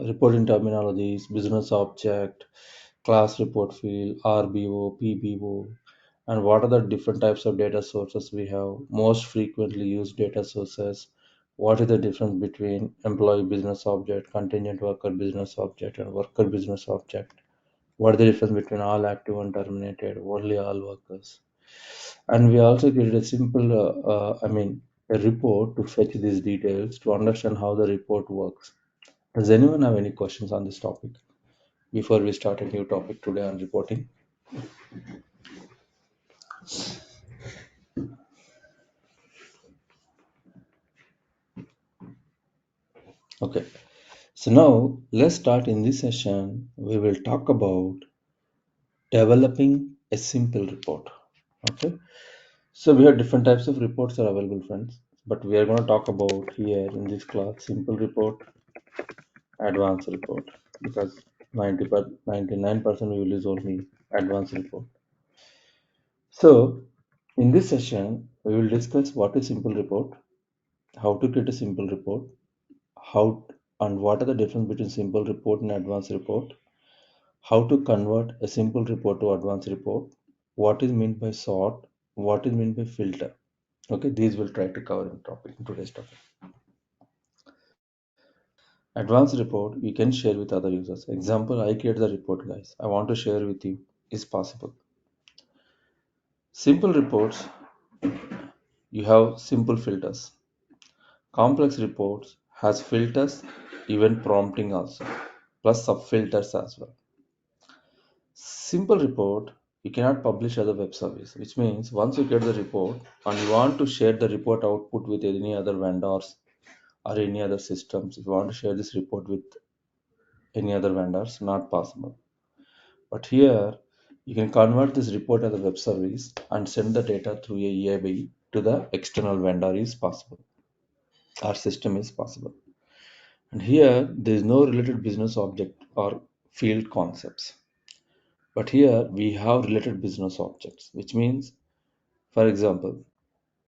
Reporting terminologies, business object, class report field, RBO, PBO, and what are the different types of data sources we have, most frequently used data sources, what is the difference between employee business object, contingent worker business object, and worker business object, what is the difference between all active and terminated, only all workers. And we also created a simple, a report to fetch these details to understand how the report works. Does anyone have any questions on this topic before we start a new topic today on reporting? Okay, so now let's start. In this session. We will talk about developing a simple report. Okay, so we have different types of reports are available, friends, but we are going to talk about here in this class simple report, advanced report, because 99% we will use only advanced report. So in this session, we will discuss what is simple report, how to create a simple report, how and what are the difference between simple report and advanced report, how to convert a simple report to advanced report, what is meant by sort, what is meant by filter. Okay, these will try to cover in today's topic. Advanced report you can share with other users. Example, I create the report, guys. I want to share with you is possible. Simple reports, you have simple filters. Complex reports has filters, even prompting also, plus sub-filters as well. Simple report, you cannot publish as a web service, which means once you get the report and you want to share the report output with any other vendors or any other systems, if you want to share this report with any other vendors, not possible. But here, you can convert this report as a web service and send the data through a EIB to the external vendor is possible. Our system is possible. And here, there is no related business object or field concepts. But here, we have related business objects, which means, for example,